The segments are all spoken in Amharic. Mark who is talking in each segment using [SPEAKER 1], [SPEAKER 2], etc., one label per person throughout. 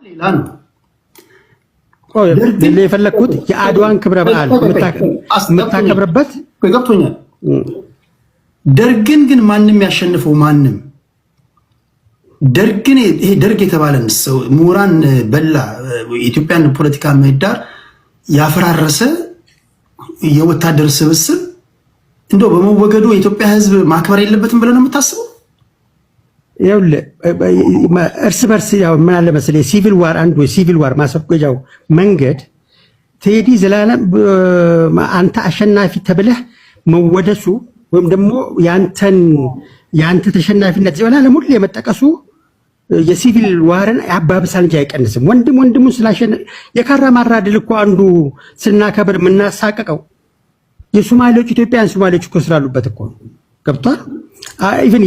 [SPEAKER 1] ሌላ ነው።
[SPEAKER 2] ደርግ የፈለኩት የአድዋን ክብረ በዓል የምታከብርበት
[SPEAKER 1] ገብቶኛል። ደርግን ግን ማንም ያሸንፈው ማንም ደርግን ይሄ ደርግ የተባለን ሰው ምሁራን በላ የኢትዮጵያን ፖለቲካ ምህዳር ያፈራረሰ የወታደር ስብስብ እንደው በመወገዱ የኢትዮጵያ ሕዝብ ማክበር የለበትም ብለን ነው የምታስበው?
[SPEAKER 2] እርስ በርስ ያው ምን አለ መሰለኝ ሲቪል ዋር አንዱ ሲቪል ዋር ማስወገጃው መንገድ ቴዲ ዘላለም አንተ አሸናፊ ተብለህ መወደሱ ወይም ደግሞ ያንተ ተሸናፊነት ዘላለም ሁሉ የመጠቀሱ የሲቪል ዋርን ያባብሳል እንጂ አይቀንስም። ወንድሙን ስላሸነፈ የካራ ማራ ድል እኮ አንዱ ስናከብር የምናሳቀቀው የሶማሌዎች ኢትዮጵያን ሶማሌዎች እኮ ስላሉበት እኮ ገብቷል። ኢቭን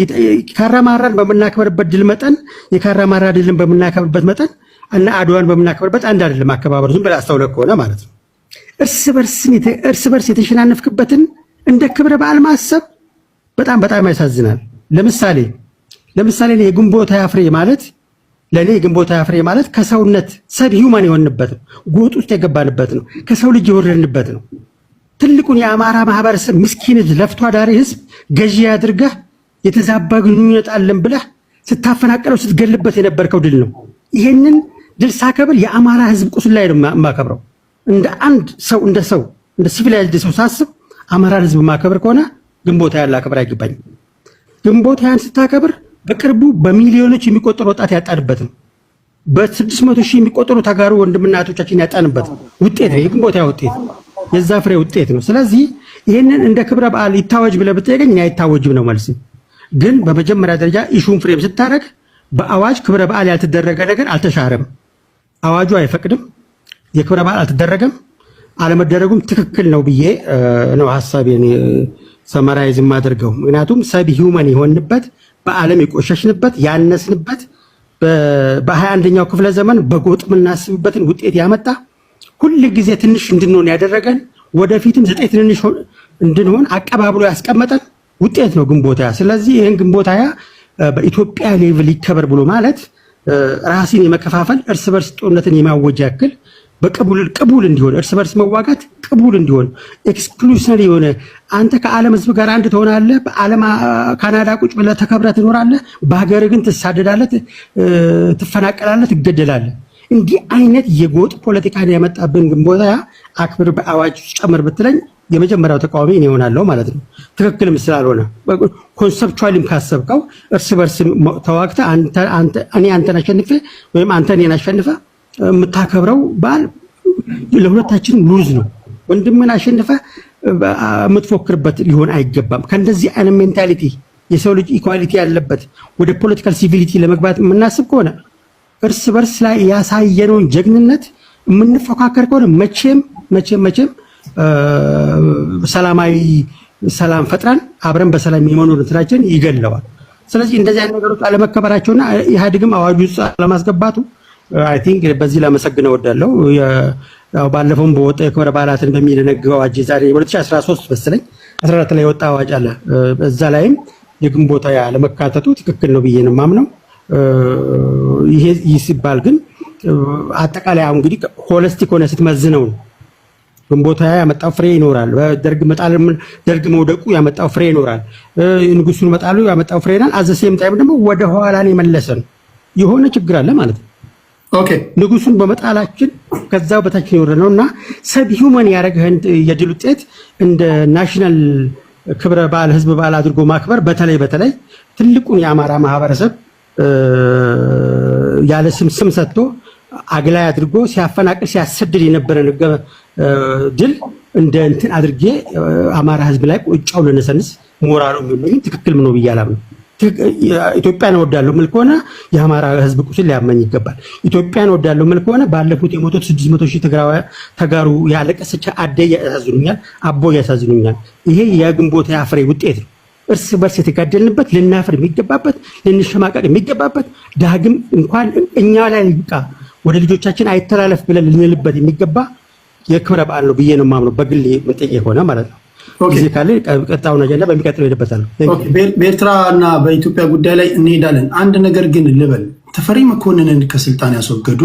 [SPEAKER 2] ካራማራን በመናከብርበት ድል መጠን የካራማራ ድልን በመናከብርበት መጠን እና አድዋን በመናከብርበት አንድ አይደለም አከባበሩ። ዝም ብለህ አስተውለህ ከሆነ ማለት ነው። እርስ በርስ የተሸናነፍክበትን እንደ ክብረ በዓል ማሰብ በጣም ያሳዝናል። ለምሳሌ የግንቦት ሃያ ፍሬ ማለት ለኔ የግንቦት ሃያ ፍሬ ማለት ከሰውነት ሰብ ሂውማን የሆንበት ነው። ጎጥ ውስጥ የገባንበት ነው። ከሰው ልጅ የወረድንበት ነው። ትልቁን የአማራ ማህበረሰብ ምስኪን ለፍቶ አዳሪ ህዝብ ገዢ አድርገህ የተዛባ ግንኙነት አለን ብለህ ስታፈናቀለው ስትገልበት የነበርከው ድል ነው። ይሄንን ድል ሳከብር የአማራ ህዝብ ቁስል ላይ ነው የማከብረው። እንደ አንድ ሰው እንደ ሲቪላይዝድ ሰው ሳስብ አማራን ህዝብ ማከብር ከሆነ ግንቦት ሃያ ላከብር አይገባኝም። ግንቦት ሃያን ስታከብር በቅርቡ በሚሊዮኖች የሚቆጠሩ ወጣት ያጣንበት ነው። በ600 ሺህ የሚቆጠሩ ተጋሩ ወንድምና እህቶቻችን ያጣንበት ውጤት ነው። የግንቦት ሃያ ውጤት የዛ ፍሬ ውጤት ነው። ስለዚህ ይሄንን እንደ ክብረ በዓል ይታወጅ ብለህ ብትጠይቀኝ አይታወጅም ነው መልስ። ግን በመጀመሪያ ደረጃ ኢሹን ፍሬም ስታደርግ በአዋጅ ክብረ በዓል ያልተደረገ ነገር አልተሻረም። አዋጁ አይፈቅድም። የክብረ በዓል አልተደረገም። አለመደረጉም ትክክል ነው ብዬ ነው ሐሳቤን ሰመራይዝ የማደርገው። ምክንያቱም ሰብ ሂውመን የሆንበት በዓለም የቆሸሽንበት ያነስንበት በ21ኛው ክፍለ ዘመን በጎጥ የምናስብበትን ውጤት ያመጣ ሁል ጊዜ ትንሽ እንድንሆን ያደረገን ወደፊትም 9 ትንንሽ እንድንሆን አቀባብሎ ያስቀመጠን ውጤት ነው ግንቦት ሃያ። ስለዚህ ይሄን ግንቦት ሃያ በኢትዮጵያ ሌቭል ይከበር ብሎ ማለት ራስን የመከፋፈል እርስ በርስ ጦርነትን የማወጅ ያክል በቅቡል እንዲሆን እርስ በርስ መዋጋት ቅቡል እንዲሆን ኤክስክሉሲቭ የሆነ አንተ ከዓለም ህዝብ ጋር አንድ ትሆናለህ፣ በዓለም ካናዳ ቁጭ ብለህ ተከብረህ ትኖራለህ፣ በሀገር ግን ትሳደዳለህ፣ ትፈናቀላለህ፣ ትገደላለህ። እንዲህ አይነት የጎጥ ፖለቲካን ያመጣብን ግንቦት ሃያ አክብር በአዋጅ ጨምር ብትለኝ የመጀመሪያው ተቃዋሚ እኔ እሆናለሁ ማለት ነው። ትክክልም ስላልሆነ ኮንሰፕቹዋሊም ካሰብከው እርስ በርስ ተዋግተህ እኔ አንተን አሸንፌ ወይም አንተ እኔን አሸንፈ የምታከብረው በዓል ለሁለታችንም ሉዝ ነው። ወንድምን አሸንፈ የምትፎክርበት ሊሆን አይገባም። ከእንደዚህ አይነት ሜንታሊቲ የሰው ልጅ ኢኳሊቲ ያለበት ወደ ፖለቲካል ሲቪሊቲ ለመግባት የምናስብ ከሆነ እርስ በርስ ላይ ያሳየነውን ጀግንነት የምንፎካከር ከሆነ መቼም ሰላም ፈጥረን አብረን በሰላም የመኖር እንትናችን ይገለዋል። ስለዚህ እንደዚህ አይነት ነገሮች አለመከበራቸውና ኢህአዴግም አዋጁ ውስጥ አለማስገባቱ አይ ቲንክ በዚህ ላመሰግነው እወዳለሁ። ያው ባለፈውም በወጣ የክብረ በዓላትን በሚደነግገው አዋጅ ዛሬ 2013 መሰለኝ 14 ላይ የወጣ አዋጅ አለ። እዛ ላይም የግንቦት ሃያ ለመካተቱ ትክክል ነው ብዬ ነው የማምነው። ይሄ ሲባል ግን አጠቃላይ አሁን እንግዲህ ሆሊስቲክ ሆነ ስትመዝነው ግንቦት ሃያ ያመጣው ፍሬ ይኖራል። ደርግ መውደቁ ያመጣው ፍሬ ይኖራል። ንጉሱን መጣሉ ያመጣው ፍሬ ይኖራል። አዘሴም ታይም ደግሞ ወደ ኋላን የመለሰን የሆነ ችግር አለ ማለት ነው።
[SPEAKER 1] ኦኬ
[SPEAKER 2] ንጉሱን በመጣላችን ከዛው በታች የወረነው እና ሰብ ሂውመን ያደረገን የድል ውጤት እንደ ናሽናል ክብረ በዓል ህዝብ በዓል አድርጎ ማክበር በተለይ ትልቁን የአማራ ማህበረሰብ ያለ ስም ሰጥቶ አግላይ አድርጎ ሲያፈናቅል ሲያሰድድ የነበረን ድል እንደ እንትን አድርጌ አማራ ህዝብ ላይ ቁጫው ለነሰንስ ሞራሉ ምን ትክክል ነው ብዬ አላምነው። ኢትዮጵያን እወዳለሁ ምን ከሆነ የአማራ ህዝብ ቁስል ሊያመኝ ይገባል። ኢትዮጵያን እወዳለሁ ምን ከሆነ ባለፉት የሞቱት 600 ሺህ ተጋሩ ያለቀሰች አደይ ያሳዝኑኛል፣ አቦ ያሳዝኑኛል። ይሄ የግንቦት ሃያ ፍሬ ውጤት ነው። እርስ በርስ የተጋደልንበት ልናፍር የሚገባበት ልንሸማቀቅ የሚገባበት ዳግም እንኳን እኛ ላይ ይብቃ ወደ ልጆቻችን አይተላለፍ ብለን ልንልበት የሚገባ የክብረ በዓል ነው ብዬ ነው የማምነው። በግል መጠየቅ ሆነ ማለት ነው። ጊዜ ካለ ቀጣውን አጀንዳ በሚቀጥለው ሄደበታል።
[SPEAKER 1] በኤርትራ እና በኢትዮጵያ ጉዳይ ላይ እንሄዳለን። አንድ ነገር ግን ልበል፣ ተፈሪ መኮንንን ከስልጣን ያስወገዱ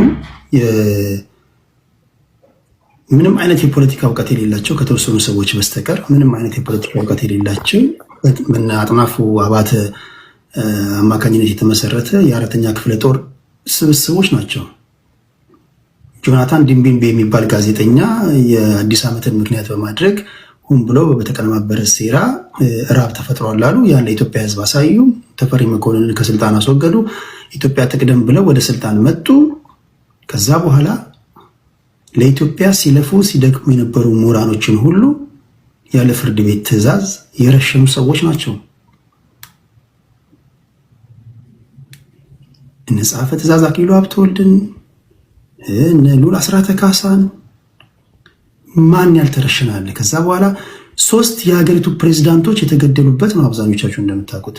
[SPEAKER 1] ምንም አይነት የፖለቲካ እውቀት የሌላቸው ከተወሰኑ ሰዎች በስተቀር ምንም አይነት የፖለቲካ እውቀት የሌላቸው አጥናፉ አባተ አማካኝነት የተመሰረተ የአራተኛ ክፍለ ጦር ስብስቦች ናቸው። ጆናታን ዲምቢምቤ የሚባል ጋዜጠኛ የአዲስ ዓመትን ምክንያት በማድረግ ሁን ብሎ በተቀነባበረ ሴራ ራብ ተፈጥሯል አሉ። ያን ለኢትዮጵያ ሕዝብ አሳዩ። ተፈሪ መኮንንን ከስልጣን አስወገዱ። ኢትዮጵያ ትቅደም ብለው ወደ ስልጣን መጡ። ከዛ በኋላ ለኢትዮጵያ ሲለፉ ሲደክሙ የነበሩ ምሁራኖችን ሁሉ ያለ ፍርድ ቤት ትዕዛዝ የረሸኑ ሰዎች ናቸው። እነ ጸሐፌ ትእዛዝ አክሊሉ ሀብተወልድን እነ ሉል አስራተ ካሳን ማን ያልተረሸናል? ከዛ በኋላ 3 የሀገሪቱ ፕሬዝዳንቶች የተገደሉበት ነው። አብዛኞቻችሁ እንደምታውቁት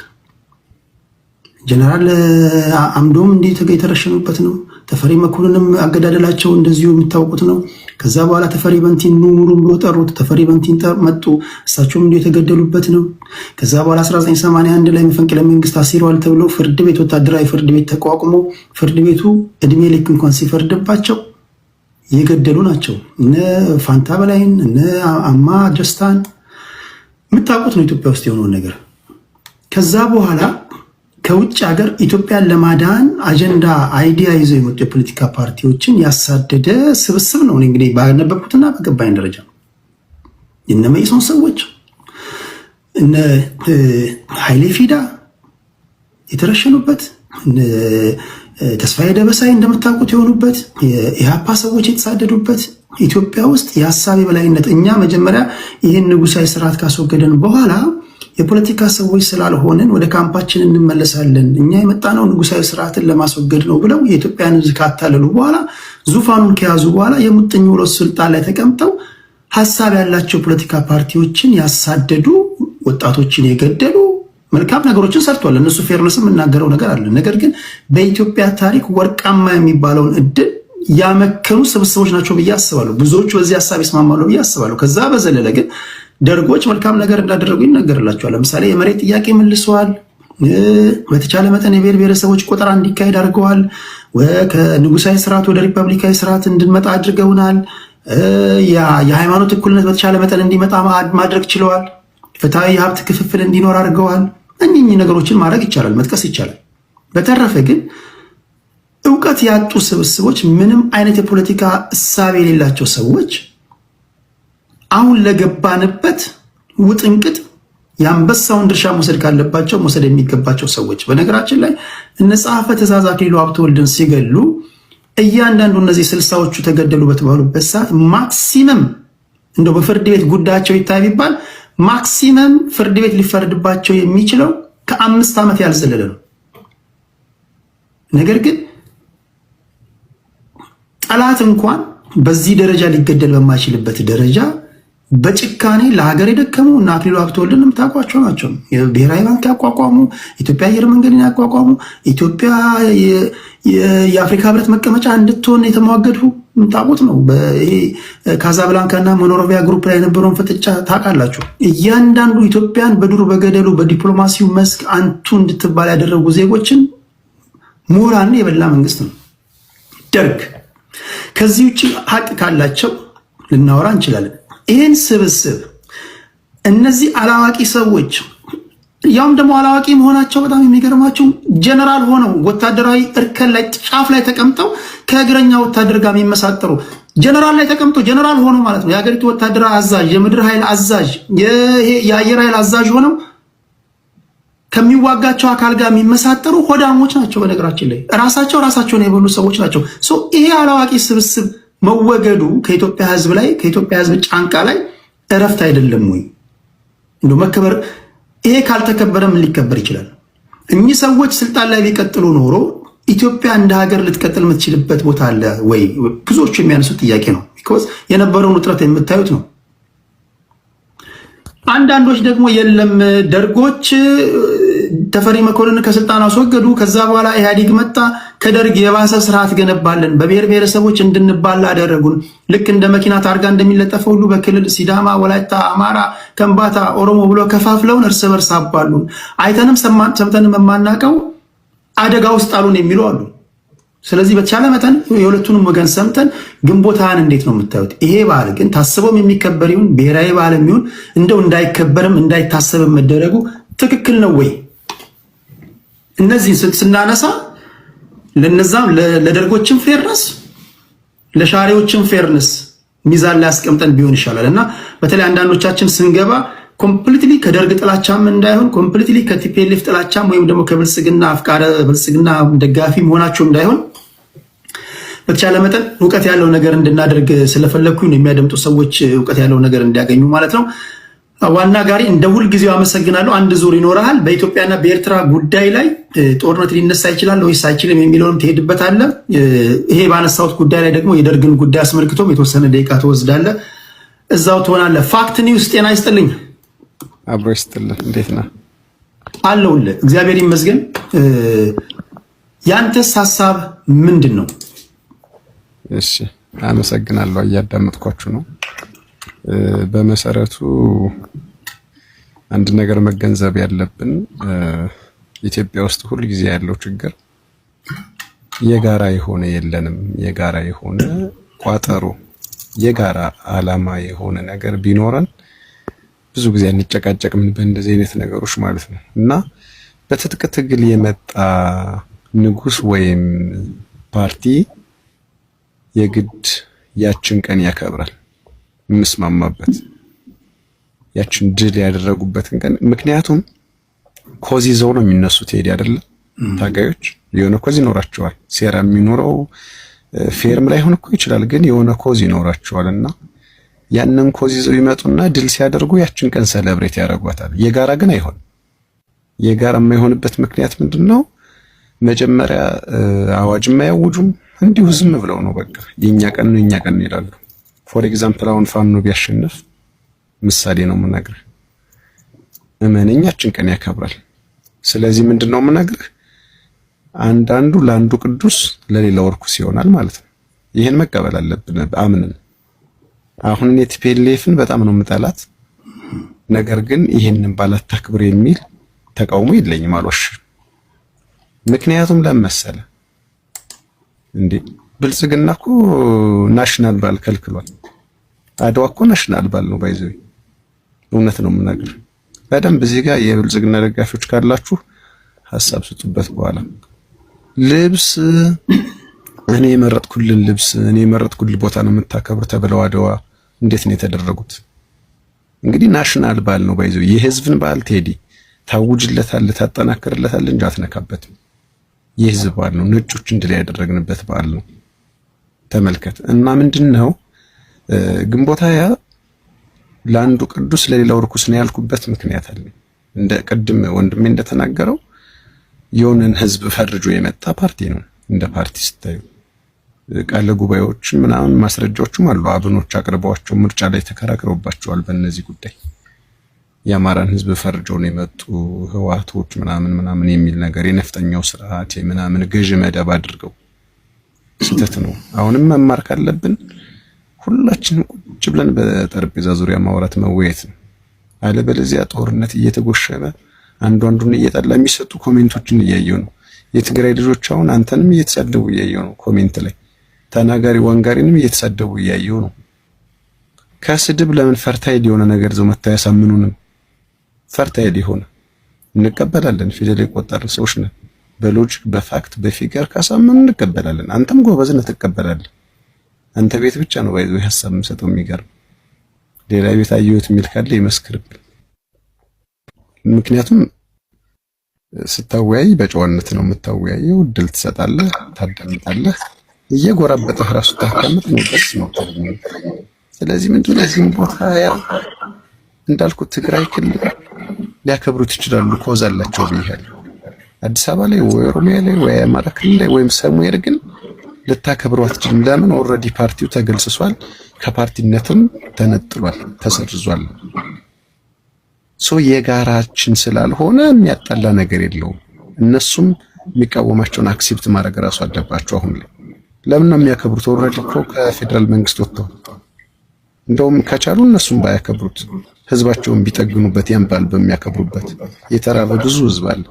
[SPEAKER 1] ጀነራል አምዶም እንዲህ የተረሸኑበት ነው። ተፈሪ መኮንንም አገዳደላቸው እንደዚሁ የሚታወቁት ነው። ከዛ በኋላ ተፈሪ በንቲን ኑሩን ብሎ ጠሩት። ተፈሪ በንቲን መጡ፣ እሳቸውም እንዲሁ የተገደሉበት ነው። ከዛ በኋላ 1981 ላይ መፈንቅለ መንግስት አሲረዋል ተብሎ ፍርድ ቤት ወታደራዊ ፍርድ ቤት ተቋቁሞ ፍርድ ቤቱ እድሜ ልክ እንኳን ሲፈርድባቸው የገደሉ ናቸው። እነ ፋንታ በላይን እነ አማ ጀስታን የምታውቁት ነው ኢትዮጵያ ውስጥ የሆነውን ነገር። ከዛ በኋላ ከውጭ ሀገር ኢትዮጵያን ለማዳን አጀንዳ አይዲያ ይዘው የመጡ የፖለቲካ ፓርቲዎችን ያሳደደ ስብስብ ነው። እንግዲህ ባነበብኩትና በገባኝ ደረጃ እነ መኢሶን ሰዎች እነ ኃይሌ ፊዳ የተረሸኑበት፣ ተስፋዬ ደበሳይ እንደምታውቁት የሆኑበት፣ የኢሃፓ ሰዎች የተሳደዱበት ኢትዮጵያ ውስጥ የሀሳብ የበላይነት እኛ መጀመሪያ ይህን ንጉሳዊ ስርዓት ካስወገደን በኋላ የፖለቲካ ሰዎች ስላልሆንን ወደ ካምፓችን እንመለሳለን፣ እኛ የመጣነው ንጉሳዊ ስርዓትን ለማስወገድ ነው ብለው የኢትዮጵያን ሕዝብ ካታለሉ በኋላ ዙፋኑን ከያዙ በኋላ የሙጥኝ ብሎ ስልጣን ላይ ተቀምጠው ሀሳብ ያላቸው ፖለቲካ ፓርቲዎችን ያሳደዱ፣ ወጣቶችን የገደሉ መልካም ነገሮችን ሰርቷል። እነሱ ፌርነስም የምናገረው ነገር አለ። ነገር ግን በኢትዮጵያ ታሪክ ወርቃማ የሚባለውን እድል ያመከኑ ስብስቦች ናቸው ብዬ አስባለሁ። ብዙዎቹ በዚህ ሀሳብ ይስማማሉ ብዬ አስባለሁ። ከዛ በዘለለ ግን ደርጎች መልካም ነገር እንዳደረጉ ይነገርላቸዋል። ለምሳሌ የመሬት ጥያቄ መልሰዋል። በተቻለ መጠን የብሔር ብሔረሰቦች ቆጠራ እንዲካሄድ አድርገዋል። ከንጉሳዊ ስርዓት ወደ ሪፐብሊካዊ ስርዓት እንድንመጣ አድርገውናል። የሃይማኖት እኩልነት በተቻለ መጠን እንዲመጣ ማድረግ ችለዋል። ፍትሐዊ የሀብት ክፍፍል እንዲኖር አድርገዋል። እኚህ ነገሮችን ማድረግ ይቻላል፣ መጥቀስ ይቻላል። በተረፈ ግን እውቀት ያጡ ስብስቦች፣ ምንም አይነት የፖለቲካ እሳቤ የሌላቸው ሰዎች አሁን ለገባንበት ውጥንቅጥ የአንበሳውን ድርሻ መውሰድ ካለባቸው መውሰድ የሚገባቸው ሰዎች። በነገራችን ላይ እነ ጸሐፌ ትእዛዝ አክሊሉ ሀብተወልድን ሲገሉ እያንዳንዱ እነዚህ 60ዎቹ ተገደሉ በተባሉበት ሰዓት ማክሲመም እንደው በፍርድ ቤት ጉዳያቸው ይታይ ቢባል ማክሲመም ፍርድ ቤት ሊፈረድባቸው የሚችለው ከ5 ዓመት ያልዘለለ ነው። ነገር ግን ጠላት እንኳን በዚህ ደረጃ ሊገደል በማይችልበት ደረጃ በጭካኔ ለሀገር የደከሙ እና አክሊሉ ሀብተወልድን የምታውቋቸው ናቸው። ብሔራዊ ባንክ ያቋቋሙ፣ ኢትዮጵያ አየር መንገድን ያቋቋሙ፣ ኢትዮጵያ የአፍሪካ ህብረት መቀመጫ እንድትሆን የተሟገዱ የምታውቁት ነው። ካዛብላንካ እና ሞኖሮቪያ ግሩፕ ላይ የነበረውን ፍጥጫ ታውቃላችሁ። እያንዳንዱ ኢትዮጵያን በዱር በገደሉ በዲፕሎማሲው መስክ አንቱ እንድትባል ያደረጉ ዜጎችን ምሁራንን የበላ መንግስት ነው ደርግ። ከዚህ ውጭ ሀቅ ካላቸው ልናወራ እንችላለን። ይህን ስብስብ እነዚህ አላዋቂ ሰዎች ያውም ደግሞ አላዋቂ መሆናቸው በጣም የሚገርማቸው ጀነራል ሆነው ወታደራዊ እርከን ላይ ጫፍ ላይ ተቀምጠው ከእግረኛ ወታደር ጋር የሚመሳጠሩ ጀነራል ላይ ተቀምጠው ጀነራል ሆነው ማለት ነው የሀገሪቱ ወታደራዊ አዛዥ፣ የምድር ኃይል አዛዥ፣ የአየር ኃይል አዛዥ ሆነው ከሚዋጋቸው አካል ጋር የሚመሳጠሩ ሆዳሞች ናቸው። በነገራችን ላይ ራሳቸውን የበሉ ሰዎች ናቸው። ይሄ አላዋቂ ስብስብ መወገዱ ከኢትዮጵያ ሕዝብ ላይ ከኢትዮጵያ ሕዝብ ጫንቃ ላይ እረፍት አይደለም ወይ? እንደው መከበር ይሄ ካልተከበረ ምን ሊከበር ይችላል? እኚህ ሰዎች ስልጣን ላይ ቢቀጥሉ ኖሮ ኢትዮጵያ እንደ ሀገር ልትቀጥል የምትችልበት ቦታ አለ ወይ? ብዙዎቹ የሚያነሱት ጥያቄ ነው። ቢኮዝ የነበረውን ውጥረት የምታዩት ነው። አንዳንዶች ደግሞ የለም ደርጎች ተፈሪ መኮንን ከስልጣን አስወገዱ፣ ከዛ በኋላ ኢህአዴግ መጣ፣ ከደርግ የባሰ ስርዓት ገነባለን፣ በብሔር ብሔረሰቦች እንድንባላ አደረጉን፣ ልክ እንደ መኪና ታርጋ እንደሚለጠፈው ሁሉ በክልል ሲዳማ፣ ወላይታ፣ አማራ፣ ከምባታ፣ ኦሮሞ ብሎ ከፋፍለውን እርስ በርስ አባሉን፣ አይተንም ሰምተንም የማናውቀው አደጋ ውስጥ አሉን የሚሉ አሉ። ስለዚህ በተቻለ መጠን የሁለቱንም ወገን ሰምተን ግንቦታን እንዴት ነው የምታዩት? ይሄ በዓል ግን ታስቦም የሚከበር ይሁን ብሔራዊ በዓል የሚሆን እንደው እንዳይከበርም እንዳይታሰብም መደረጉ ትክክል ነው ወይ? እነዚህ ስናነሳ ለነዛም ለደርጎችም ፌርነስ ለሻሪዎችም ፌርነስ ሚዛን ላይ አስቀምጠን ቢሆን ይሻላል እና በተለይ አንዳንዶቻችን ስንገባ ኮምፕሊትሊ ከደርግ ጥላቻም እንዳይሆን ኮምፕሊትሊ ከቲፒኤልኤፍ ጥላቻም ወይም ደግሞ ከብልጽግና አፍቃረ ብልጽግና ደጋፊ መሆናቸው እንዳይሆን በተቻለ መጠን ዕውቀት ያለው ነገር እንድናደርግ ስለፈለኩኝ ነው። የሚያደምጡ ሰዎች ዕውቀት ያለው ነገር እንዲያገኙ ማለት ነው። ዋና ጋሪ እንደ ሁል ጊዜው አመሰግናለሁ። አንድ ዙር ይኖርሃል። በኢትዮጵያና በኤርትራ ጉዳይ ላይ ጦርነት ሊነሳ ይችላል ወይስ አይችልም የሚለውንም ትሄድበታለህ። ይሄ ባነሳሁት ጉዳይ ላይ ደግሞ የደርግን ጉዳይ አስመልክቶም የተወሰነ ደቂቃ ትወስዳለህ፣ እዛው ትሆናለህ። ፋክት ኒውስ ጤና ይስጥልኝ።
[SPEAKER 3] አብሮ ይስጥልህ። እንዴት ነህ?
[SPEAKER 1] አለሁልህ፣ እግዚአብሔር ይመስገን። ያንተስ ሀሳብ ምንድን ነው?
[SPEAKER 3] እሺ፣ አመሰግናለሁ። እያዳመጥኳችሁ ነው። በመሰረቱ አንድ ነገር መገንዘብ ያለብን ኢትዮጵያ ውስጥ ሁል ጊዜ ያለው ችግር የጋራ የሆነ የለንም። የጋራ የሆነ ቋጠሮ፣ የጋራ አላማ የሆነ ነገር ቢኖረን ብዙ ጊዜ አንጨቃጨቅም በእንደዚህ አይነት ነገሮች ማለት ነው። እና በትጥቅ ትግል የመጣ ንጉስ ወይም ፓርቲ የግድ ያችን ቀን ያከብራል የምስማማበት ያችን ድል ያደረጉበትን ቀን። ምክንያቱም ኮዝ ይዘው ነው የሚነሱት። ሄድ አይደለ ታጋዮች የሆነ ኮዝ ይኖራቸዋል። ሴራ የሚኖረው ፌርም ላይ ሆነ እኮ ይችላል፣ ግን የሆነ ኮዝ ይኖራቸዋልና ያንን ኮዝ ይዘው ይመጡና ድል ሲያደርጉ ያችን ቀን ሰለብሬት ያደርጓታል። የጋራ ግን አይሆን። የጋራ የማይሆንበት ምክንያት ምንድነው? መጀመሪያ አዋጅ የማያውጁም እንዲሁ ዝም ብለው ነው በቃ የኛ ቀን ነው የኛ ቀን ይላሉ። ፎር ኤግዛምፕል አሁን ፋኖ ቢያሸንፍ ምሳሌ ነው የምነግርህ፣ እመነኛችን ቀን ያከብራል። ስለዚህ ምንድነው የምነግርህ? አንዳንዱ ለአንዱ ቅዱስ ለሌላው ርኩስ ይሆናል ማለት ነው። ይሄን መቀበል አለብን አምነን። አሁን እኔ ቲፒኤልኤፍን በጣም ነው የምጠላት፣ ነገር ግን ይሄንን ባላታክብር የሚል ተቃውሞ የለኝም፣ አልዋሽም። ምክንያቱም ለመሰለ እንዴ ብልጽግና እኮ ናሽናል ባል ከልክሏል። አድዋ እኮ ናሽናል ባል ነው ባይዘው። እውነት ነው የምናገር። በደንብ እዚህ ጋር የብልጽግና ደጋፊዎች ካላችሁ ሐሳብ ስጡበት። በኋላ ልብስ እኔ የመረጥኩልን ልብስ እኔ የመረጥኩልን ቦታ ነው የምታከብር ተብለው አድዋ እንዴት ነው የተደረጉት? እንግዲህ ናሽናል ባል ነው ባይዘው። የህዝብን ባል ቴዲ ታውጅለታል፣ ታጠናክርለታል እንጂ አትነካበትም። የህዝብ በዓል ነው። ነጮች እንድል ያደረግንበት በዓል ነው። ተመልከት። እና ምንድነው ግንቦት ሃያ ለአንዱ ቅዱስ ለሌላው ርኩስ ነው ያልኩበት ምክንያት አለ። እንደ ቅድም ወንድሜ እንደተናገረው የሆነን ህዝብ ፈርጆ የመጣ ፓርቲ ነው። እንደ ፓርቲ ስታዩ ቃለ ጉባኤዎች ምናምን ማስረጃዎችም አሉ። አብኖች አቅርበዋቸው ምርጫ ላይ ተከራክረውባቸዋል በእነዚህ ጉዳይ። የአማራን ህዝብ ፈርጀው ነው የመጡ ህዋቶች ምናምን የሚል ነገር የነፍጠኛው ስርዓት ምናምን ገዥ መደብ አድርገው ስተት ነው። አሁንም መማር ካለብን ሁላችንም ቁጭ ብለን በጠረጴዛ ዙሪያ ማውራት መወያየት ነው። አለበለዚያ ጦርነት እየተጎሸመ አንዱን እየጠላ የሚሰጡ ኮሜንቶችን እያየው ነው። የትግራይ ልጆች አሁን አንተንም እየተሳደቡ እያየው ነው። ኮሜንት ላይ ተናጋሪ ወንጋሪንም እየተሳደቡ እያየው ነው። ከስድብ ለምን ፈርታይል የሆነ ነገር ዘው መታያ ሳምኑንም ፈርታይል ይሆነ እንቀበላለን። ፊደል የቆጠርን ሰዎች ነን። በሎጂክ በፋክት በፊገር ካሳመኑ እንቀበላለን። አንተም ጎበዝ ነህ ትቀበላለህ። አንተ ቤት ብቻ ነው ባይዘው ሐሳብ የምሰጠው። የሚገርም ሌላ ቤት አየሁት የሚል ካለ ይመስክርብን። ምክንያቱም ስታወያይ በጨዋነት ነው የምታወያየው። እድል ትሰጣለህ፣ ታዳምጣለህ። እየጎራበጠህ ራሱ ታከምት ነው ደስ ነው። ስለዚህ ምንድነው እዚህ ቦታ ያ እንዳልኩት ትግራይ ክልል ሊያከብሩት ይችላሉ፣ ኮዝ አላቸው ብያለሁ። አዲስ አበባ ላይ ወይ ኦሮሚያ ላይ ወይ አማራ ክልል ላይ ወይም ሰሙዌር ግን ልታከብሩ አትችልም። ለምን? ኦልሬዲ ፓርቲው ተገልጽሷል፣ ከፓርቲነትም ተነጥሏል፣ ተሰርዟል። የጋራችን ስላልሆነ የሚያጣላ ነገር የለውም። እነሱም የሚቃወማቸውን አክሴፕት ማድረግ ራሱ አለባቸው። አሁን ላይ ለምን ነው የሚያከብሩት? ኦልሬዲ እኮ ከፌደራል መንግስት ወጥተው እንደውም ከቻሉ እነሱም ባያከብሩት ህዝባቸውን ቢጠግኑበት ያን በዓል በሚያከብሩበት የተራበ ብዙ ህዝብ አለ።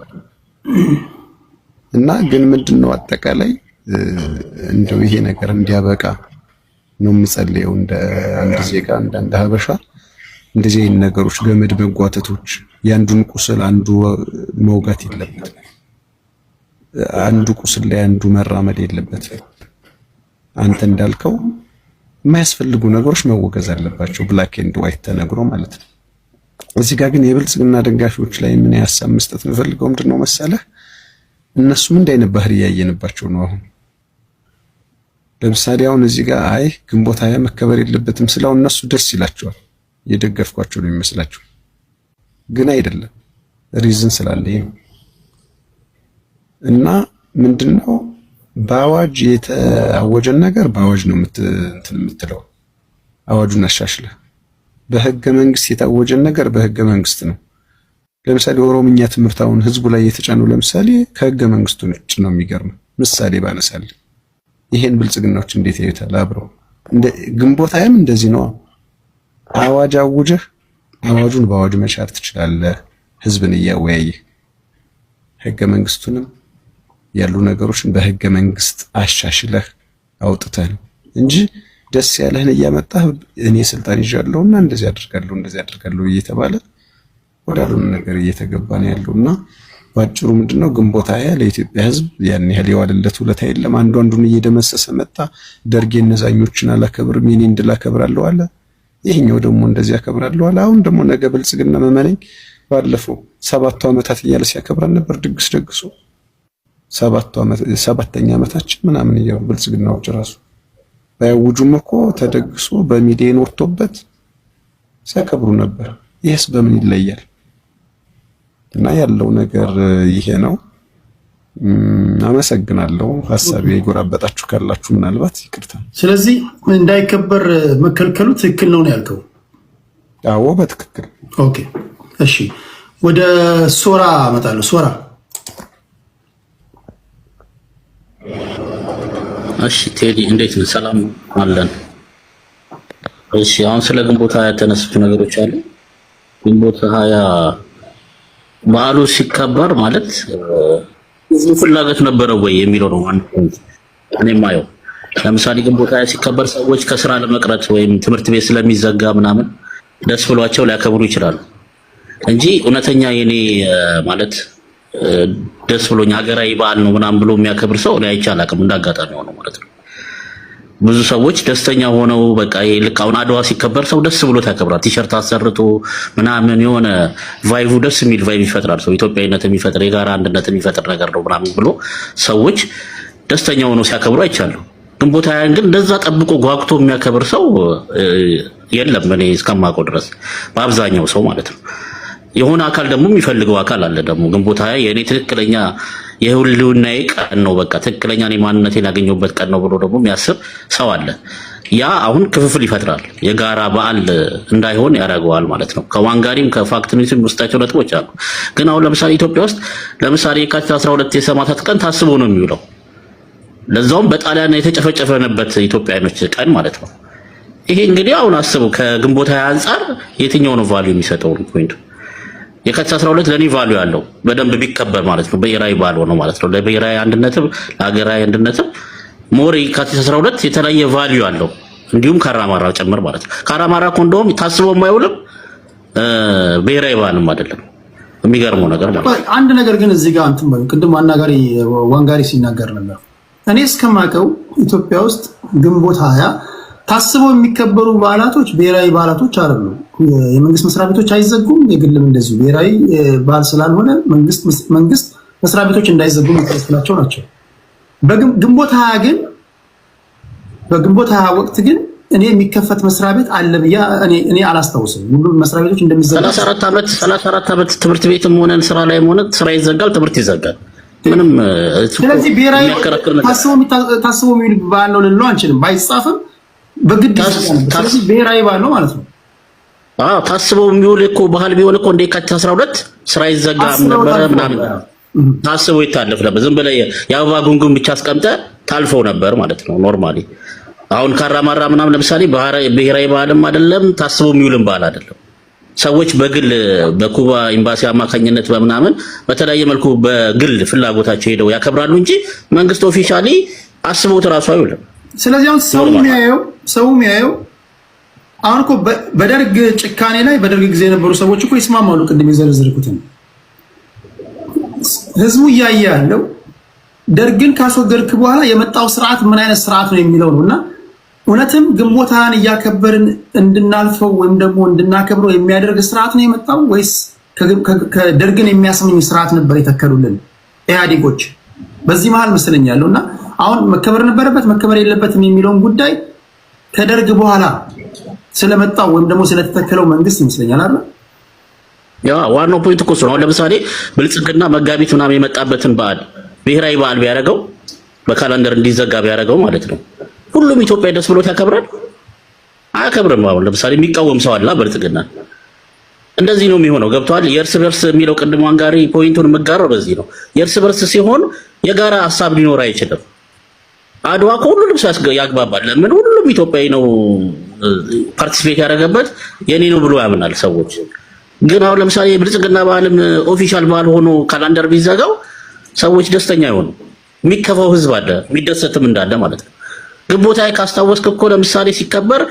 [SPEAKER 3] እና ግን ምንድነው አጠቃላይ እንደው ይሄ ነገር እንዲያበቃ ነው የምጸልየው እንደ አንድ ዜጋ እንደ አንድ ሀበሻ። እንደዚህ አይነት ነገሮች ገመድ መጓተቶች የአንዱን ቁስል አንዱ መውጋት የለበትም። አንዱ ቁስል ላይ አንዱ መራመድ የለበትም። አንተ እንዳልከው የማያስፈልጉ ነገሮች መወገዝ አለባቸው፣ ብላክ ኤንድ ዋይት ተነግሮ ማለት ነው። እዚህ ጋር ግን የብልጽግና ደጋፊዎች ላይ ምን ሀሳብ መስጠት የምፈልገው ምንድነው መሰለህ፣ እነሱም እንደ አይነት ባህሪ ያየንባቸው ነው። አሁን ለምሳሌ አሁን እዚህ ጋር አይ ግንቦት ሃያ መከበር የለበትም ስላው እነሱ ደስ ይላቸዋል፣ የደገፍኳቸው ነው የሚመስላቸው፣ ግን አይደለም። ሪዝን ስላለኝ ነው። እና ምንድነው በአዋጅ የተአወጀን ነገር በአዋጅ ነው እንትን የምትለው፣ አዋጁን አሻሽለህ። በህገ መንግስት የታወጀን ነገር በህገ መንግስት ነው። ለምሳሌ ኦሮምኛ ትምህርት አሁን ህዝቡ ላይ የተጫነው ለምሳሌ ከህገ መንግስቱ ውጭ ነው። የሚገርም ምሳሌ ባነሳል። ይሄን ብልጽግናዎች እንዴት ያዩታል? አብረው ግንቦት ሃያም እንደዚህ ነው። አዋጅ አውጀህ አዋጁን በአዋጅ መሻር ትችላለህ፣ ህዝብን እያወያየህ ህገ መንግስቱንም ያሉ ነገሮችን በህገ መንግስት አሻሽለህ አውጥተህ ነው እንጂ ደስ ያለህን እያመጣህ እኔ ስልጣን ይዣለሁና እንደዚህ አድርጋለሁ እየተባለ ወዳሉን ነገር እየተገባ ነው ያለውና ባጭሩ ምንድነው ግንቦት ሃያ ለኢትዮጵያ ህዝብ ያን ያህል የዋለለት ውለታ የለም። አንዱን እየደመሰሰ መጣ። ደርጌ እነዛኞችን አላከብርም የኔ እንድላከብራለሁ አለ። ይሄኛው ደግሞ እንደዚህ ያከብራለሁ አለ። አሁን ደግሞ ነገ ብልጽግና መመነኝ ባለፈው 7 ዓመታት እያለ ሲያከብራን ነበር ድግስ ደግሶ 7ኛ ዓመታችን ምናምን እያሉ ብልጽግናዎች ራሱ ባያውጁም እኮ ተደግሶ በሚሊዮን ወጥቶበት ሲያከብሩ ነበር። ይሄስ በምን ይለያል? እና ያለው ነገር ይሄ ነው። አመሰግናለሁ። ሐሳቤ የጎራበጣችሁ ካላችሁ ምናልባት ይቅርታ።
[SPEAKER 1] ስለዚህ እንዳይከበር መከልከሉ ትክክል ነው ያልከው?
[SPEAKER 3] አዎ በትክክል።
[SPEAKER 1] ኦኬ እሺ፣ ወደ ሶራ እመጣለሁ። ሶራ
[SPEAKER 4] እሺ ቴዲ እንዴት ነው? ሰላም አለን። እሺ አሁን ስለ ግንቦት ሃያ የተነሱት ነገሮች አሉ። ግንቦት ሃያ በዓሉ ሲከበር ማለት ብዙ ፍላጎት ነበረው ወይ የሚለው ነው አንድ ፖይንት እኔ የማየው። ለምሳሌ ግንቦት ሃያ ሲከበር ሰዎች ከስራ ለመቅረት ወይም ትምህርት ቤት ስለሚዘጋ ምናምን ደስ ብሏቸው ሊያከብሩ ይችላሉ እንጂ እውነተኛ የኔ ማለት ደስ ብሎኝ ሀገራዊ በዓል ነው ምናምን ብሎ የሚያከብር ሰው ላይ አይቻልም። እንዳጋጣሚ ሆነው ማለት ነው። ብዙ ሰዎች ደስተኛ ሆነው በቃ ልክ አሁን አድዋ ሲከበር ሰው ደስ ብሎት ያከብራል። ቲሸርት አሰርቶ ምናምን የሆነ ቫይቡ ደስ የሚል ቫይብ ይፈጥራል። ሰው ኢትዮጵያዊነት የሚፈጥር የጋራ አንድነት የሚፈጥር ነገር ነው ምናምን ብሎ ሰዎች ደስተኛ ሆነው ሲያከብሩ አይቻለሁ። ግንቦት ሃያን ግን እንደዛ ጠብቆ ጓጉቶ የሚያከብር ሰው የለም እኔ እስከማውቀው ድረስ በአብዛኛው ሰው ማለት ነው። የሆነ አካል ደግሞ የሚፈልገው አካል አለ ደግሞ ግንቦት ሃያ የኔ ትክክለኛ የህልውናዬ ቀን ነው፣ በቃ ትክክለኛ እኔ ማንነቴን ያገኘሁበት ቀን ነው ብሎ ደግሞ የሚያስብ ሰው አለ። ያ አሁን ክፍፍል ይፈጥራል፣ የጋራ በዓል እንዳይሆን ያደርገዋል ማለት ነው። ከዋንጋሪም ከፋክት ኒውስም ውስጣቸው ነጥቦች አሉ። ግን አሁን ለምሳሌ ኢትዮጵያ ውስጥ ለምሳሌ የካቲት 12 የሰማዕታት ቀን ታስቦ ነው የሚውለው፣ ለዛውም በጣሊያን የተጨፈጨፈበት ኢትዮጵያኖች ቀን ማለት ነው። ይሄ እንግዲህ አሁን አስበው ከግንቦት ሃያ አንፃር የትኛው ነው ቫልዩ የሚሰጠው ፖይንቱ? የካቲት 12 ለኔ ቫልዩ ያለው በደንብ ቢከበር ማለት ነው። ብሔራዊ በዓል ሆኖ ማለት ነው። ለብሔራዊ አንድነትም ለሀገራዊ አንድነትም ሞር የካቲት 12 የተለያየ ቫልዩ አለው። እንዲሁም ካራማራ ጨምር ማለት ነው። ካራማራ ኮንዶም ታስቦ የማይውልም ብሔራዊ በዓልም አይደለም። የሚገርመው ነገር ማለት ነው።
[SPEAKER 1] አንድ ነገር ግን እዚህ ጋር እንትን ቅድም ዋንጋሪ ሲናገር ነበር። እኔ እስከማውቀው ኢትዮጵያ ውስጥ ግንቦት ሃያ ታስበው የሚከበሩ በዓላቶች ብሔራዊ በዓላቶች አይደሉም። የመንግስት መስሪያ ቤቶች አይዘጉም፣ የግልም እንደዚሁ ብሔራዊ በዓል ስላልሆነ መንግስት መስሪያ ቤቶች እንዳይዘጉ የሚከለክላቸው ናቸው። በግንቦት ሃያ ግን በግንቦት ሃያ ወቅት ግን እኔ የሚከፈት መስሪያ ቤት አለ ብዬ እኔ አላስታውስም። ሁሉም መስሪያ ቤቶች እንደሚዘጉ
[SPEAKER 4] 34 ዓመት ትምህርት ቤትም ሆነ ስራ ላይም ሆነ ስራ ይዘጋል፣ ትምህርት ይዘጋል። ምንም
[SPEAKER 1] ስለዚህ ብሔራዊ ታስበው የሚውል በዓል ነው ልንለው አንችልም። ባይጻፍም በግድ ስለዚህ ብሔራዊ በዓል ነው ማለት ነው።
[SPEAKER 4] ታስበው የሚውል እኮ ባህል ቢሆን እኮ እንደ የካቲት 12 ስራ ይዘጋም ነበር ምናምን ታስበው ይታለፍ ነበር። ዝም ብለህ የአበባ ጉንጉን ብቻ አስቀምጠህ ታልፈው ነበር ማለት ነው ኖርማሊ። አሁን ካራማራ ምናምን ለምሳሌ ብሔራዊ በዓልም አይደለም ታስበው የሚውልም በዓል አይደለም። ሰዎች በግል በኩባ ኤምባሲ አማካኝነት በምናምን በተለያየ መልኩ በግል ፍላጎታቸው ሄደው ያከብራሉ እንጂ መንግስት ኦፊሻሊ አስቦት ራሱ አይውልም።
[SPEAKER 1] ስለዚህ አሁን ሰው የሚያየው አሁን እኮ በደርግ ጭካኔ ላይ በደርግ ጊዜ የነበሩ ሰዎች እኮ ይስማማሉ። ቅድም የዘረዘርኩትን ህዝቡ እያየ ያለው ደርግን ካስወገድክ በኋላ የመጣው ስርዓት ምን አይነት ስርዓት ነው የሚለው ነውና እውነትም ግንቦት ሃያን እያከበርን እንድናልፈው ወይም ደግሞ እንድናከብረው የሚያደርግ ስርዓት ነው የመጣው ወይስ ከደርግን የሚያስመኝ ስርዓት ነበር የተከሉልን ኢህአዴጎች? በዚህ መሃል መስለኝ ያለውና አሁን መከበር ነበረበት መከበር የለበትም የሚለውን ጉዳይ ከደርግ በኋላ ስለመጣው ወይም ደግሞ ስለተተከለው መንግስት ይመስለኛል አይደል?
[SPEAKER 4] ያ ዋናው ፖይንት እኮ ነው። ለምሳሌ ብልጽግና መጋቢት ምናምን የመጣበትን በዓል ብሔራዊ በዓል ቢያደርገው በካላንደር እንዲዘጋ ቢያደርገው ማለት ነው ሁሉም ኢትዮጵያ ደስ ብሎት ያከብራል? አያከብርም። አሁን ለምሳሌ የሚቃወም ሰው አለ ብልጽግና። እንደዚህ ነው የሚሆነው። ገብቷል? የእርስ በርስ የሚለው ቅድም አንጋሪ ፖይንቱን መጋራው በዚህ ነው። የእርስ በርስ ሲሆን የጋራ ሐሳብ ሊኖር አይችልም። አድዋ ሁሉንም ሰው ያግባባል። ለምን ሁሉም ኢትዮጵያዊ ነው ፓርቲሲፔት ያደረገበት የኔ ነው ብሎ ያምናል ሰዎች። ግን አሁን ለምሳሌ የብልጽግና በዓልም ኦፊሻል በዓል ሆኖ ካላንደር ቢዘጋው ሰዎች ደስተኛ አይሆኑ። የሚከፋው ህዝብ አለ፣ የሚደሰትም እንዳለ ማለት ነው። ግንቦት ሃያ ካስታወስክ እኮ ለምሳሌ ሲከበር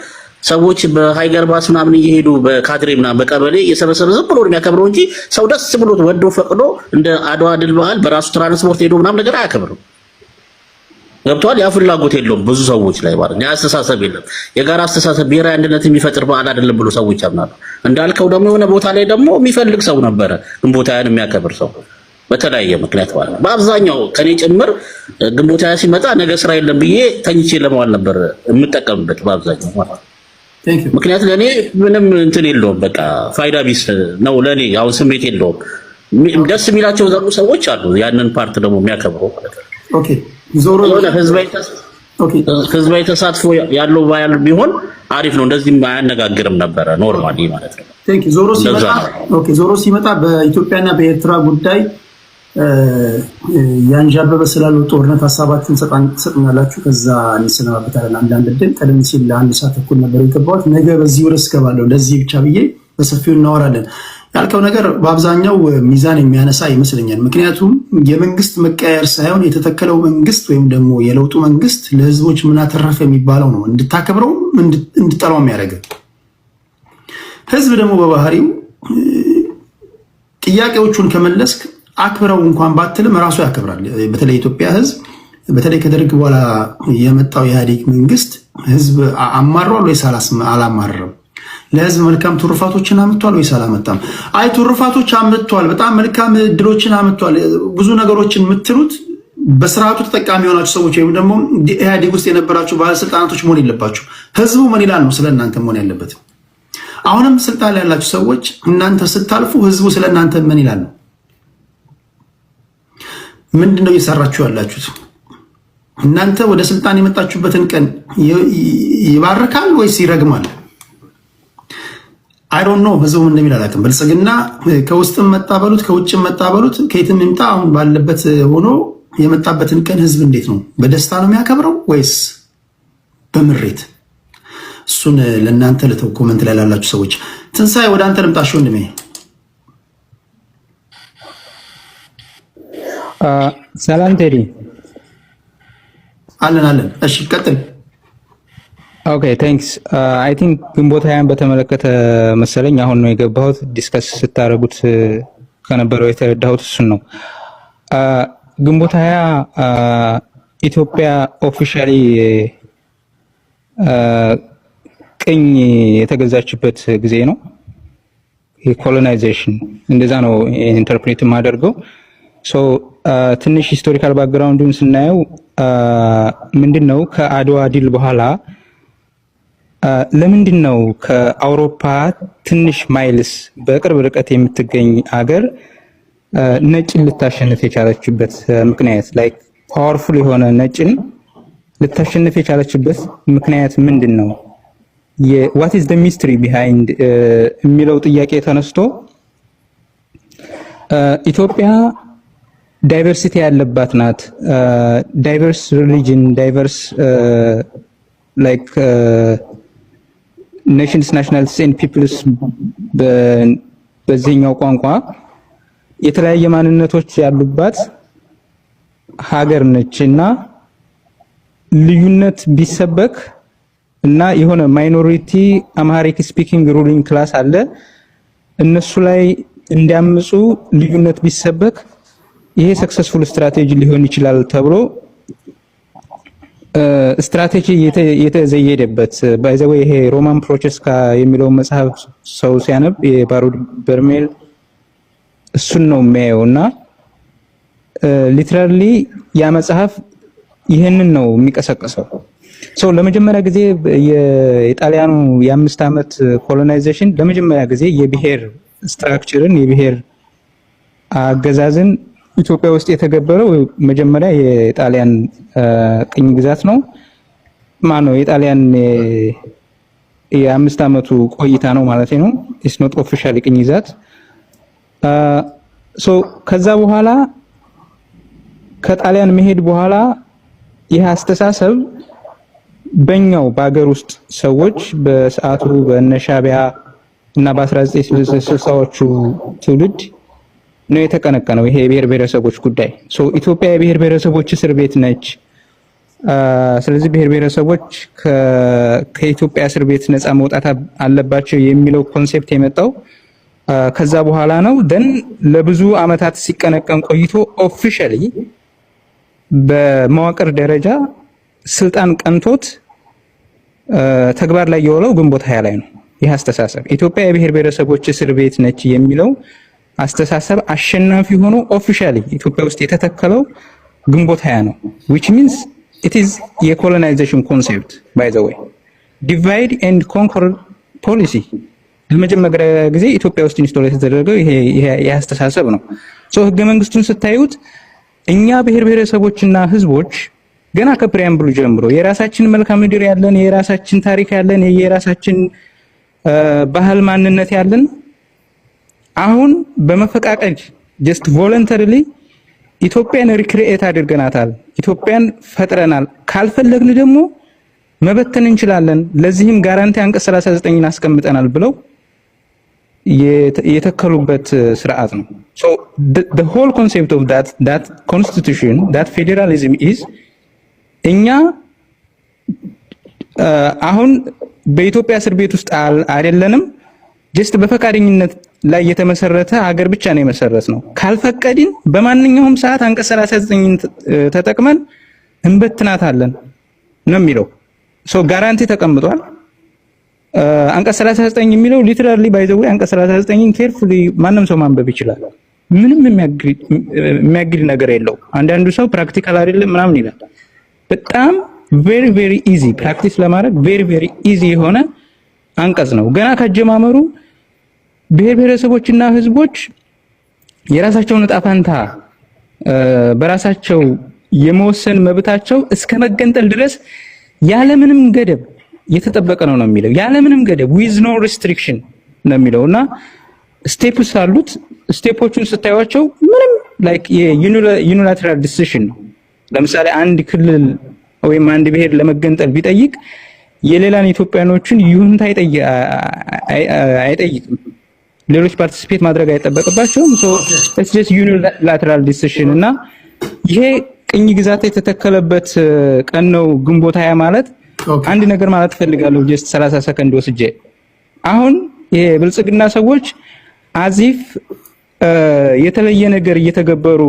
[SPEAKER 4] ሰዎች በሃይገር ባስ ምናምን እየሄዱ በካድሬ ምናምን በቀበሌ የሰበሰበ ዝም ብሎ የሚያከብረው እንጂ ሰው ደስ ብሎት ወዶ ፈቅዶ እንደ አድዋ ድል በዓል በራሱ ትራንስፖርት ሄዶ ምናምን ነገር አያከብርም። ገብቷል? ያ ፍላጎት የለውም ብዙ ሰዎች ላይ ማለት ነው። ያ አስተሳሰብ የለም። የጋራ አስተሳሰብ ብሔራዊ አንድነት የሚፈጥር በዓል አይደለም ብሎ ሰዎች ያምናሉ። እንዳልከው ደግሞ የሆነ ቦታ ላይ ደግሞ የሚፈልግ ሰው ነበረ ግንቦት ሃያን የሚያከብር ሰው በተለያየ ምክንያት ማለት ነው። በአብዛኛው ከኔ ጭምር ግንቦት ሃያ ሲመጣ ነገ ስራ የለም ብዬ ተኝቼ ለመዋል ነበር የምጠቀምበት በአብዛኛው ማለት ነው። ምክንያቱም ለኔ ምንም እንትን የለውም፣ በቃ ፋይዳ ቢስ ነው ለኔ። አሁን ስሜት የለውም። ደስ የሚላቸው ዘሩ ሰዎች አሉ ያንን ፓርት ደግሞ የሚያከብሩ ማለት ነው።
[SPEAKER 1] ኦኬ ዞሮ
[SPEAKER 4] ህዝባዊ ተሳትፎ ያለው ባያል ቢሆን አሪፍ ነው። እንደዚህ አያነጋግርም ነበረ ኖርማሊ ማለት ነው።
[SPEAKER 1] ዞሮ ሲመጣ በኢትዮጵያና በኤርትራ ጉዳይ ያንዣበበ ስላለው ጦርነት ሀሳባችሁን ትሰጡኛላችሁ። ከዛ እንሰናበታለን። አንዳንድ ድል ቀደም ሲል ለአንድ ሰዓት ተኩል ነበር የገባሁት። ነገ በዚህ ርዕስ እገባለሁ። ለዚህ ብቻ ብዬ በሰፊው እናወራለን። ያልከው ነገር በአብዛኛው ሚዛን የሚያነሳ ይመስለኛል። ምክንያቱም የመንግስት መቀየር ሳይሆን የተተከለው መንግስት ወይም ደግሞ የለውጡ መንግስት ለህዝቦች ምን አተረፈ የሚባለው ነው እንድታከብረው እንድጠላው የሚያደርግ። ህዝብ ደግሞ በባህሪው ጥያቄዎቹን ከመለስክ አክብረው እንኳን ባትልም ራሱ ያከብራል። በተለይ ኢትዮጵያ ህዝብ በተለይ ከደርግ በኋላ የመጣው የኢህአዴግ መንግስት ህዝብ አማሯል ወይስ አላማረም? ለህዝብ መልካም ትሩፋቶችን አምጥቷል ወይስ አላመጣም? አይ ትሩፋቶች አምጥቷል፣ በጣም መልካም እድሎችን አምጥቷል፣ ብዙ ነገሮችን የምትሉት በስርዓቱ ተጠቃሚ የሆናችሁ ሰዎች ወይም ደግሞ ኢህአዴግ ውስጥ የነበራችሁ ባለስልጣናቶች መሆን የለባችሁ። ህዝቡ ምን ይላል ነው ስለእናንተ መሆን ያለበት። አሁንም ስልጣን ላይ ያላችሁ ሰዎች እናንተ ስታልፉ ህዝቡ ስለእናንተ ምን ይላል ነው። ምንድነው እየሰራችሁ ያላችሁት? እናንተ ወደ ስልጣን የመጣችሁበትን ቀን ይባርካል ወይስ ይረግማል? አይ ዶንት ኖ። ህዝቡ ምን እንደሚል አላውቅም። ብልጽግና ከውስጥም መጣበሉት ከውጭም መጣበሉት ከየትም ይምጣ አሁን ባለበት ሆኖ የመጣበትን ቀን ህዝብ እንዴት ነው በደስታ ነው የሚያከብረው ወይስ በምሬት? እሱን ለእናንተ ልተው። ኮመንት ላይ ላላችሁ ሰዎች ትንሳኤ ወደ አንተ ልምጣሽ ወንድሜ።
[SPEAKER 5] ሰላም ቴዲ።
[SPEAKER 1] አለን። እሺ ቀጥል።
[SPEAKER 5] ኦኬ ቴንክስ። አይ ቲንክ ግንቦት ሃያን በተመለከተ መሰለኝ አሁን ነው የገባሁት። ዲስከስ ስታደርጉት ከነበረው የተረዳሁት እሱን ነው። ግንቦት ሃያ ኢትዮጵያ ኦፊሻሊ ቅኝ የተገዛችበት ጊዜ ነው። ኮሎናይዜሽን እንደዛ ነው ኢንተርፕሬት የማደርገው። ሶ ትንሽ ሂስቶሪካል ባክግራውንዱን ስናየው ምንድነው ከአድዋ ድል በኋላ ለምንድን ነው ከአውሮፓ ትንሽ ማይልስ በቅርብ ርቀት የምትገኝ አገር ነጭን ልታሸንፍ የቻለችበት ምክንያት ላይክ ፓወርፉል የሆነ ነጭን ልታሸንፍ የቻለችበት ምክንያት ምንድን ነው? what is the mystery behind የሚለው ጥያቄ ተነስቶ ኢትዮጵያ ዳይቨርሲቲ ያለባት ናት። ዳይቨርስ ሪሊጅን፣ ዳይቨርስ ላይክ ኔሽንስ ናሽናልስ ኤንድ ፒፕልስ በዚህኛው ቋንቋ የተለያየ ማንነቶች ያሉባት ሀገር ነች እና ልዩነት ቢሰበክ እና የሆነ ማይኖሪቲ አምሃሪክ ስፒኪንግ ሩሊንግ ክላስ አለ እነሱ ላይ እንዲያምፁ ልዩነት ቢሰበክ ይሄ ሰክሰስፉል ስትራቴጂ ሊሆን ይችላል ተብሎ ስትራቴጂ የተዘየደበት ባይ ዘ ዌይ ይሄ ሮማን ፕሮቼስካ የሚለው መጽሐፍ ሰው ሲያነብ የባሩድ በርሜል እሱን ነው የሚያየውና ሊትራሊ ያ መጽሐፍ ይሄንን ነው የሚቀሰቀሰው ሶ ለመጀመሪያ ጊዜ የጣሊያኑ የ5 ዓመት ኮሎናይዜሽን ለመጀመሪያ ጊዜ የብሔር ስትራክቸርን የብሔር አገዛዝን ኢትዮጵያ ውስጥ የተገበረው መጀመሪያ የጣሊያን ቅኝ ግዛት ነው ማነው የጣሊያን የ5 ዓመቱ ቆይታ ነው ማለት ነው ኢትስ ኖት ኦፊሻሊ ቅኝ ግዛት ሶ ከዛ በኋላ ከጣሊያን መሄድ በኋላ ይህ አስተሳሰብ በእኛው በአገር ውስጥ ሰዎች በሰዓቱ በነሻቢያ እና በ1960ዎቹ ትውልድ ነው የተቀነቀነው ይሄ የብሔር ብሔረሰቦች ጉዳይ ሶ ኢትዮጵያ የብሔር ብሔረሰቦች እስር ቤት ነች ስለዚህ ብሔር ብሔረሰቦች ከኢትዮጵያ እስር ቤት ነፃ መውጣት አለባቸው የሚለው ኮንሴፕት የመጣው ከዛ በኋላ ነው ደን ለብዙ አመታት ሲቀነቀን ቆይቶ ኦፊሻሊ በመዋቅር ደረጃ ስልጣን ቀንቶት ተግባር ላይ የዋለው ግንቦት 20 ላይ ነው ይህ አስተሳሰብ ኢትዮጵያ የብሔር ብሔረሰቦች እስር ቤት ነች የሚለው አስተሳሰብ አሸናፊ ሆኖ ኦፊሻሊ ኢትዮጵያ ውስጥ የተተከለው ግንቦት 20 ነው which means it is a colonization concept by the way divide and conquer policy ለመጀመሪያ ጊዜ ኢትዮጵያ ውስጥ ኢንስቶል የተደረገው ይሄ አስተሳሰብ ነው ሶ ህገ መንግስቱን ስታዩት እኛ ብሔር ብሔረሰቦችና ህዝቦች ገና ከፕሪያምብሉ ጀምሮ የራሳችን መልክዓ ምድር ያለን የራሳችን ታሪክ ያለን የራሳችን ባህል ማንነት ያለን አሁን በመፈቃቀድ just voluntarily ኢትዮጵያን ሪክሪኤት አድርገናታል ኢትዮጵያን ፈጥረናል ካልፈለግን ደግሞ መበተን እንችላለን ለዚህም ጋራንቲ አንቀጽ 39ን አስቀምጠናል ብለው የተከሉበት ስርዓት ነው so the whole concept of that constitution that federalism is እኛ አሁን በኢትዮጵያ እስር ቤት ውስጥ አይደለንም just በፈቃደኝነት ላይ የተመሰረተ ሀገር ብቻ ነው የመሰረት ነው ካልፈቀድን በማንኛውም ሰዓት አንቀጽ 39 ተጠቅመን እንበትናታለን ነው የሚለው so ጋራንቲ ተቀምጧል አንቀጽ 39 የሚለው ሊትራሊ ባይ ዘ ዌይ አንቀጽ 39 ኬርፉሊ ማንንም ሰው ማንበብ ይችላል ምንም የሚያግድ ነገር የለው አንዳንዱ ሰው ፕራክቲካል አይደለም ምናምን ይላል በጣም very easy ፕራክቲስ ለማድረግ very easy የሆነ አንቀጽ ነው ገና ከጀማመሩ ብሔር ብሔረሰቦችና ህዝቦች የራሳቸውን ዕጣ ፈንታ በራሳቸው የመወሰን መብታቸው እስከ መገንጠል ድረስ ያለምንም ገደብ የተጠበቀ ነው የሚለው ያለምንም ገደብ with no restriction ነው የሚለውና ስቴፕስ አሉት ስቴፖቹን ስታዩዋቸው ምንም ላይክ የዩኒላተራል ዲሲዥን ነው ለምሳሌ አንድ ክልል ወይም አንድ ብሔር ለመገንጠል ቢጠይቅ የሌላን ኢትዮጵያኖችን ይሁንታ አይጠይቅም ሌሎች ፓርቲሲፔት ማድረግ አይጠበቅባቸውም so it's just unilateral decision እና ይሄ ቅኝ ግዛት የተተከለበት ቀን ነው ግንቦት 20 ማለት አንድ ነገር ማለት ፈልጋለሁ just 30 ሰከንድ ወስጄ አሁን ይሄ ብልጽግና ሰዎች አዚፍ የተለየ ነገር እየተገበሩ